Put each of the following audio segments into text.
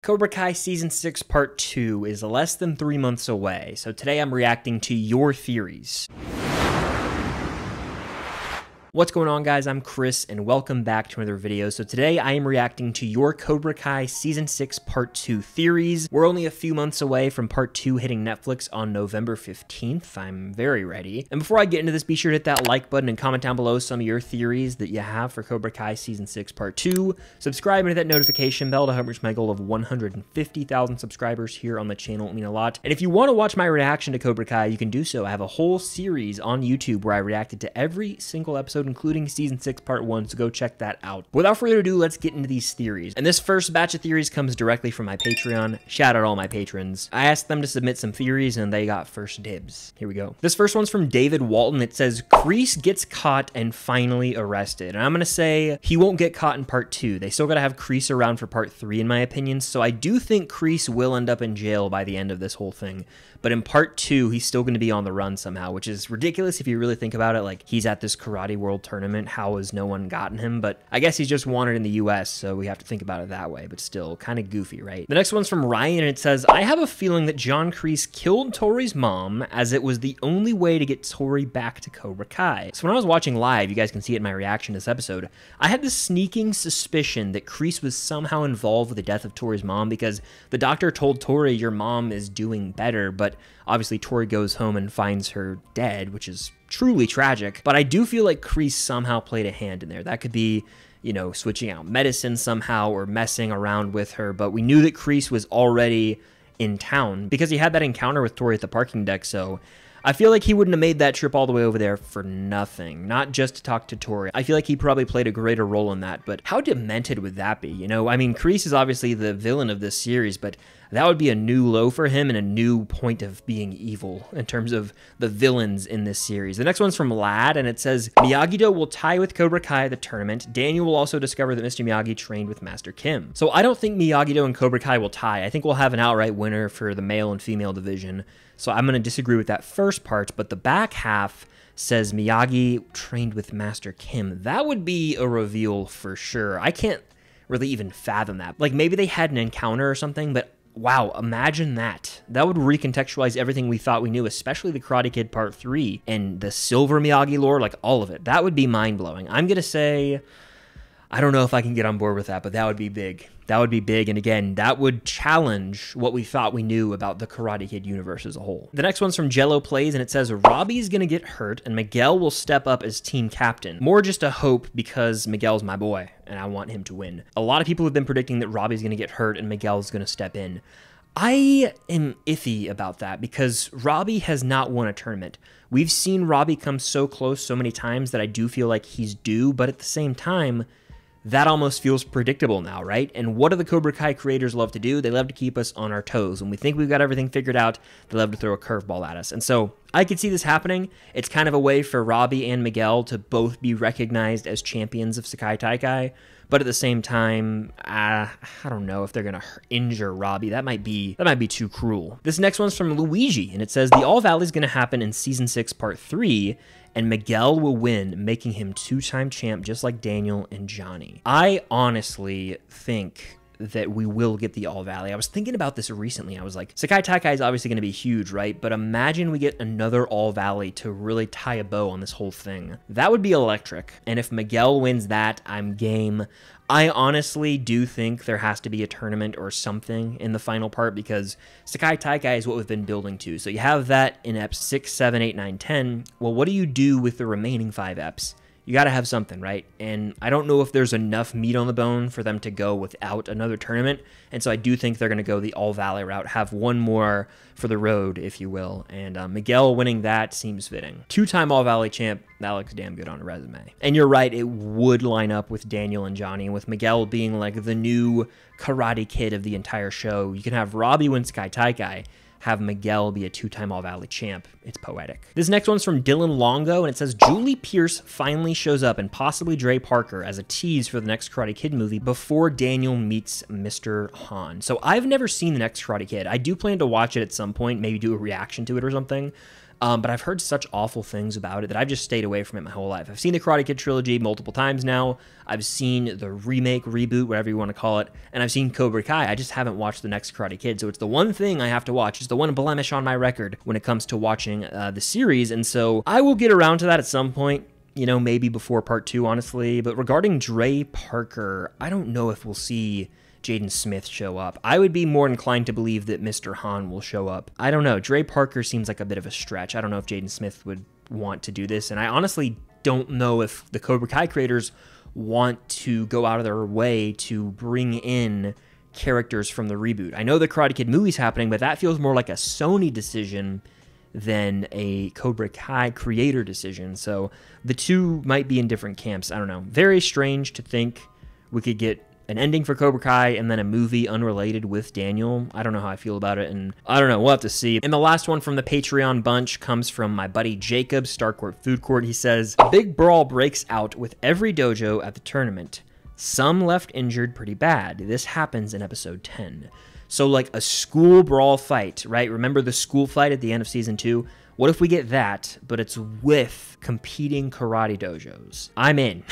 Cobra Kai Season 6 Part 2 is less than 3 months away, so today I'm reacting to your theories. What's going on, guys? I'm Chris, and welcome back to another video. So today I am reacting to your Cobra Kai Season 6 Part 2 theories. We're only a few months away from Part 2 hitting Netflix on November 15th. I'm very ready. And before I get into this, be sure to hit that like button and comment down below some of your theories that you have for Cobra Kai Season 6 Part 2. Subscribe and hit that notification bell to help reach my goal of 150,000 subscribers here on the channel. It would mean a lot. And if you want to watch my reaction to Cobra Kai, you can do so. I have a whole series on YouTube where I reacted to every single episode, including Season 6 Part 1, so go check that out. Without further ado, let's get into these theories. And this first batch of theories comes directly from my Patreon. Shout out all my patrons. I asked them to submit some theories, and they got first dibs. Here we go. This first one's from David Walton. It says, Kreese gets caught and finally arrested. And I'm gonna say he won't get caught in Part 2. They still gotta have Kreese around for Part 3, in my opinion, so I do think Kreese will end up in jail by the end of this whole thing. But in Part 2, he's still going to be on the run somehow, which is ridiculous if you really think about it. Like, he's at this Karate World Tournament. How has no one gotten him? But I guess he's just wanted in the US, so we have to think about it that way. But still, kind of goofy, right? The next one's from Ryan, and it says, I have a feeling that John Kreese killed Tori's mom, as it was the only way to get Tori back to Cobra Kai. So when I was watching live, you guys can see it in my reaction to this episode, I had this sneaking suspicion that Kreese was somehow involved with the death of Tori's mom, because the doctor told Tori, your mom is doing better, but obviously Tori goes home and finds her dead, which is truly tragic. But I do feel like Kreese somehow played a hand in there. That could be, you know, switching out medicine somehow or messing around with her. But we knew that Kreese was already in town because he had that encounter with Tori at the parking deck. So I feel like he wouldn't have made that trip all the way over there for nothing, not just to talk to Tori. I feel like he probably played a greater role in that, but how demented would that be? You know, I mean, Kreese is obviously the villain of this series, but that would be a new low for him and a new point of being evil in terms of the villains in this series. The next one's from Lad, and it says, Miyagi-Do will tie with Cobra Kai at the tournament. Daniel will also discover that Mr. Miyagi trained with Master Kim. So I don't think Miyagi-Do and Cobra Kai will tie. I think we'll have an outright winner for the male and female division. So I'm going to disagree with that first part, but the back half says Miyagi trained with Master Kim. That would be a reveal for sure. I can't really even fathom that. Like, maybe they had an encounter or something, but wow, imagine that. That would recontextualize everything we thought we knew, especially the Karate Kid Part 3 and the Silver Miyagi lore, like all of it. That would be mind-blowing. I'm going to say, I don't know if I can get on board with that, but that would be big. That would be big, and again, that would challenge what we thought we knew about the Karate Kid universe as a whole. The next one's from Jello Plays, and it says, Robbie's gonna get hurt, and Miguel will step up as team captain. More just a hope, because Miguel's my boy, and I want him to win. A lot of people have been predicting that Robbie's gonna get hurt, and Miguel's gonna step in. I am iffy about that, because Robbie has not won a tournament. We've seen Robbie come so close so many times that I do feel like he's due, but at the same time, that almost feels predictable now, right? And what do the Cobra Kai creators love to do? They love to keep us on our toes. When we think we've got everything figured out, they love to throw a curveball at us. And so I could see this happening. It's kind of a way for Robbie and Miguel to both be recognized as champions of Sekai Taikai. But at the same time, I don't know if they're going to injure Robbie. That might be too cruel. This next one's from Luigi, and it says, the All Valley is going to happen in Season 6 Part 3, and Miguel will win, making him two-time champ just like Daniel and Johnny. I honestly think that we will get the All Valley. I was thinking about this recently. I was like, Sekai Taikai is obviously going to be huge, right? But imagine we get another All Valley to really tie a bow on this whole thing. That would be electric. And if Miguel wins that, I'm game. I honestly do think there has to be a tournament or something in the final part, because Sekai Taikai is what we've been building to. So you have that in Eps 6, 7, 8, 9, 10. Well, what do you do with the remaining 5 Eps? You got to have something, right? And I don't know if there's enough meat on the bone for them to go without another tournament. And so I do think they're going to go the All Valley route, have one more for the road, if you will. And Miguel winning that seems fitting. Two-time All Valley champ, that looks damn good on a resume. And you're right, it would line up with Daniel and Johnny, and with Miguel being like the new Karate Kid of the entire show. You can have Robbie win Sekai Taikai, have Miguel be a two-time All-Valley champ. It's poetic. This next one's from Dylan Longo, and it says, Julie Pierce finally shows up, and possibly Dre Parker, as a tease for the next Karate Kid movie before Daniel meets Mr. Han. So I've never seen the next Karate Kid. I do plan to watch it at some point, maybe do a reaction to it or something. But I've heard such awful things about it that I've just stayed away from it my whole life. I've seen the Karate Kid trilogy multiple times now. I've seen the remake, reboot, whatever you want to call it, and I've seen Cobra Kai. I just haven't watched the next Karate Kid, so it's the one thing I have to watch. It's the one blemish on my record when it comes to watching the series, and so I will get around to that at some point. You know, maybe before part 2, honestly. But regarding Dre Parker, I don't know if we'll see Jaden Smith show up. I would be more inclined to believe that Mr. Han will show up. I don't know. Dre Parker seems like a bit of a stretch. I don't know if Jaden Smith would want to do this. And I honestly don't know if the Cobra Kai creators want to go out of their way to bring in characters from the reboot. I know the Karate Kid movie's happening, but that feels more like a Sony decision than a Cobra Kai creator decision. So the two might be in different camps. I don't know. Very strange to think we could get an ending for Cobra Kai and then a movie unrelated with Daniel. I don't know how I feel about it, and I don't know. We'll have to see. And the last one from the Patreon bunch comes from my buddy Jacob, Starcourt Food Court. He says, "A big brawl breaks out with every dojo at the tournament. Some left injured pretty bad. This happens in episode 10. So like a school brawl fight, right? Remember the school fight at the end of season 2? What if we get that, but it's with competing karate dojos? I'm in."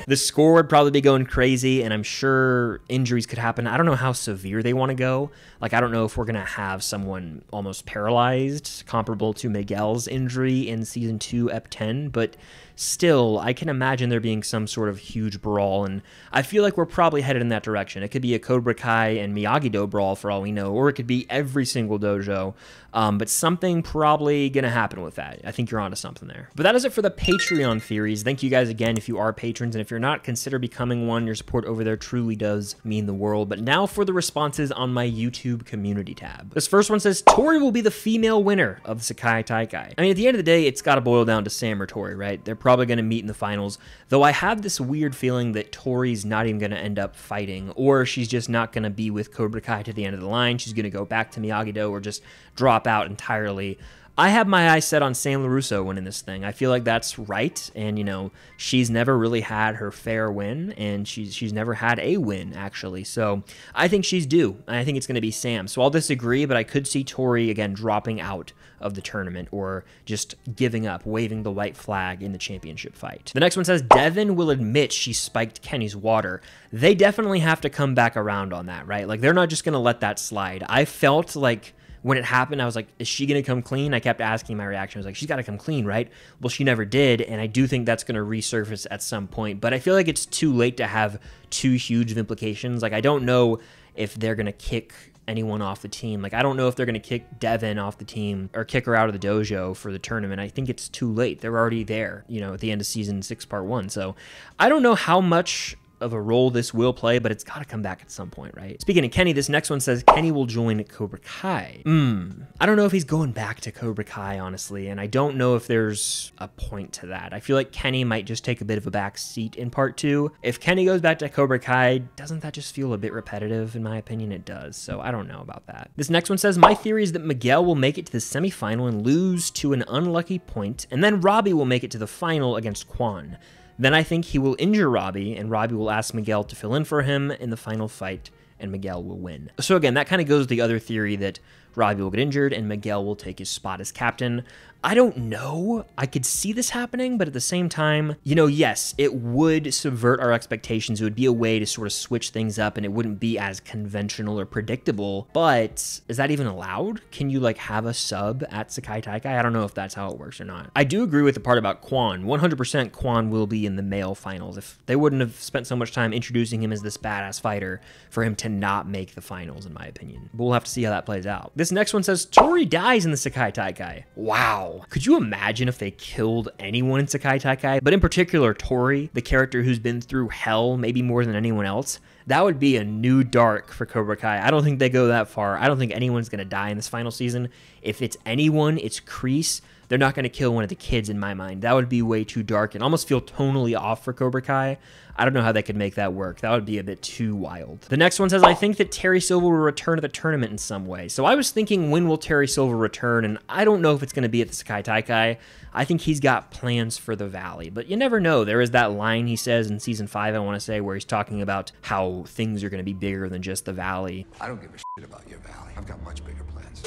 The score would probably be going crazy, and I'm sure injuries could happen. I don't know how severe they want to go. Like, I don't know if we're going to have someone almost paralyzed, comparable to Miguel's injury in season 2, ep 10, but still, I can imagine there being some sort of huge brawl, and I feel like we're probably headed in that direction. It could be a Cobra Kai and Miyagi-Do brawl for all we know, or it could be every single dojo, but something probably going to happen with that. I think you're onto something there. But that is it for the Patreon theories. Thank you guys again if you are patrons, and if you're not, consider becoming one. Your support over there truly does mean the world. But now for the responses on my YouTube community tab. This first one says, "Tori will be the female winner of the Sekai Taikai." I mean, at the end of the day, it's got to boil down to Sam or Tori, right? They're probably going to meet in the finals, though I have this weird feeling that Tori's not even going to end up fighting, or she's just not going to be with Cobra Kai to the end of the line. She's going to go back to Miyagi-Do or just drop out entirely. I have my eyes set on Sam LaRusso winning this thing. I feel like that's right, and, you know, she's never really had her fair win, and she's never had a win, actually, so I think she's due, and I think it's going to be Sam. So I'll disagree, but I could see Tori, again, dropping out of the tournament or just giving up, waving the white flag in the championship fight. The next one says, "Devin will admit she spiked Kenny's water." They definitely have to come back around on that, right? Like, they're not just going to let that slide. I felt like when it happened, I was like, is she going to come clean? I kept asking my reaction. I was like, she's got to come clean, right? Well, she never did, and I do think that's going to resurface at some point, but I feel like it's too late to have too huge of implications. Like, I don't know if they're going to kick anyone off the team. Like, I don't know if they're going to kick Devin off the team or kick her out of the dojo for the tournament. I think it's too late. They're already there, you know, at the end of season 6, part 1. So I don't know how much of a role this will play, but it's got to come back at some point, right? Speaking of Kenny, this next one says Kenny will join Cobra Kai. I don't know if he's going back to Cobra Kai, honestly, and I don't know if there's a point to that. I feel like Kenny might just take a bit of a back seat in part 2. If Kenny goes back to Cobra Kai, doesn't that just feel a bit repetitive? In my opinion, it does, so I don't know about that. This next one says, "My theory is that Miguel will make it to the semifinal and lose to an unlucky point, and then Robbie will make it to the final against Quan. Then I think he will injure Robbie, and Robbie will ask Miguel to fill in for him in the final fight, and Miguel will win." So again, that kind of goes with the other theory that Robbie will get injured and Miguel will take his spot as captain. I don't know. I could see this happening, but at the same time, you know, yes, it would subvert our expectations. It would be a way to sort of switch things up, and it wouldn't be as conventional or predictable. But is that even allowed? Can you, like, have a sub at Sekai Taikai? I don't know if that's how it works or not. I do agree with the part about Quan. 100% Quan will be in the male finals. If they wouldn't have spent so much time introducing him as this badass fighter for him to not make the finals, in my opinion. But we'll have to see how that plays out. This next one says, "Tori dies in the Sekai Taikai." Wow. Could you imagine if they killed anyone in Sekai Taikai, but in particular Tori, the character who's been through hell maybe more than anyone else? That would be a new dark for Cobra Kai. I don't think they go that far. I don't think anyone's going to die in this final season. If it's anyone, it's Kreese. They're not going to kill one of the kids in my mind. That would be way too dark and almost feel tonally off for Cobra Kai. I don't know how they could make that work. That would be a bit too wild. The next one says, "I think that Terry Silver will return to the tournament in some way." So I was thinking, when will Terry Silver return? And I don't know if it's going to be at the Sekai Taikai. I think he's got plans for the Valley, but you never know. There is that line he says in season 5, I want to say, where he's talking about how things are going to be bigger than just the Valley. I don't give a shit about your valley. I've got much bigger plans.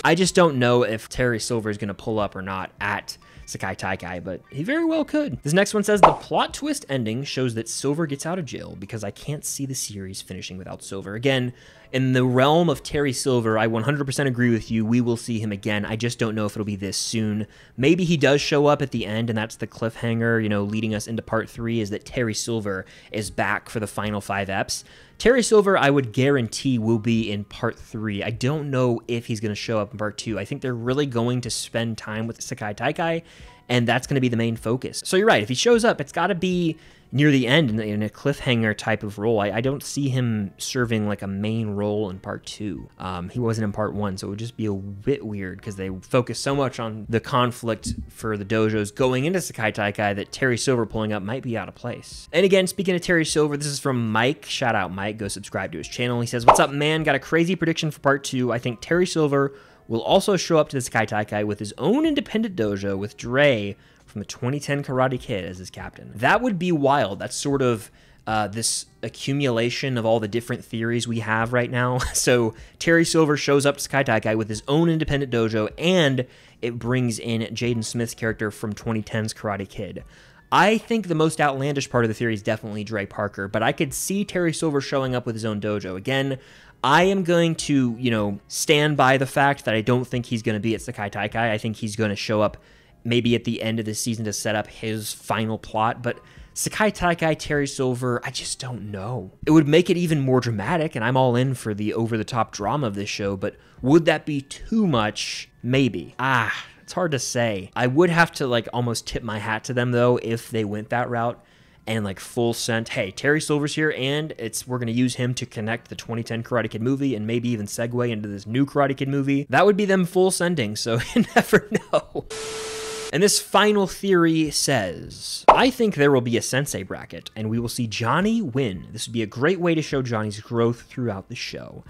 I just don't know if Terry Silver is going to pull up or not at Sekai Taikai, but he very well could. This next one says, the plot twist ending shows that Silver gets out of jail because I can't see the series finishing without Silver. Again, in the realm of Terry Silver, I 100% agree with you. We will see him again. I just don't know if it'll be this soon. Maybe he does show up at the end, and that's the cliffhanger, you know, leading us into part 3, is that Terry Silver is back for the final 5 eps. Terry Silver, I would guarantee, will be in part 3. I don't know if he's going to show up in part 2. I think they're really going to spend time with Sekai Taikai, and that's going to be the main focus. So you're right. If he shows up, it's got to be near the end in a cliffhanger type of role. I don't see him serving like a main role in part 2. He wasn't in part 1, so it would just be a bit weird because they focus so much on the conflict for the dojos going into Sekai Taikai that Terry Silver pulling up might be out of place. And again, speaking of Terry Silver, this is from Mike. Shout out Mike. Go subscribe to his channel. He says, "What's up, man? Got a crazy prediction for part 2. I think Terry Silver will also show up to the Sekai Taikai with his own independent dojo with Dre from the 2010 Karate Kid as his captain." That would be wild. That's sort of this accumulation of all the different theories we have right now. So Terry Silver shows up to Sekai Taikai with his own independent dojo, and it brings in Jaden Smith's character from 2010's Karate Kid. I think the most outlandish part of the theory is definitely Dre Parker, but I could see Terry Silver showing up with his own dojo. Again, I am going to, you know, stand by the fact that I don't think he's going to be at Sekai Taikai. I think he's going to show up maybe at the end of the season to set up his final plot, but Sekai Taikai, Terry Silver, I just don't know. It would make it even more dramatic, and I'm all in for the over-the-top drama of this show, but would that be too much? Maybe. It's hard to say. I would have to like almost tip my hat to them though if they went that route and like full sent, hey, Terry Silver's here, and we're going to use him to connect the 2010 Karate Kid movie and maybe even segue into this new Karate Kid movie. That would be them full sending, so you never know. And this final theory says, I think there will be a sensei bracket, and we will see Johnny win. This would be a great way to show Johnny's growth throughout the show.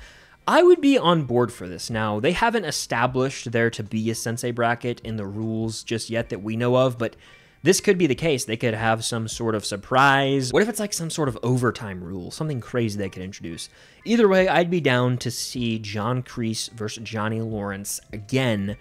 I would be on board for this. Now, they haven't established there to be a sensei bracket in the rules just yet that we know of, but this could be the case. They could have some sort of surprise. What if it's like some sort of overtime rule? Something crazy they could introduce. Either way, I'd be down to see John Kreese versus Johnny Lawrence again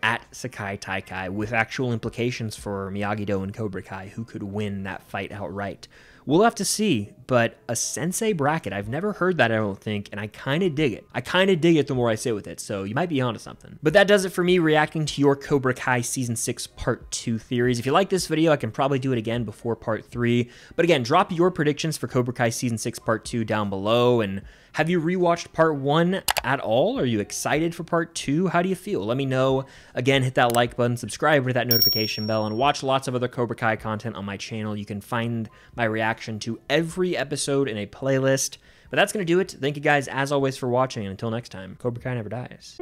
at Sekai Taikai with actual implications for Miyagi-Do and Cobra Kai, who could win that fight outright. We'll have to see, but a sensei bracket, I've never heard that, I don't think, and I kind of dig it. I kind of dig it the more I sit with it, so you might be onto something. But that does it for me reacting to your Cobra Kai Season 6 Part 2 theories. If you like this video, I can probably do it again before Part 3. But again, drop your predictions for Cobra Kai Season 6 Part 2 down below, and have you rewatched Part 1 at all? Are you excited for Part 2? How do you feel? Let me know. Again, hit that like button, subscribe with that notification bell, and watch lots of other Cobra Kai content on my channel. You can find my reaction to every episode in a playlist. But that's going to do it. Thank you guys, as always, for watching, and until next time, Cobra Kai never dies.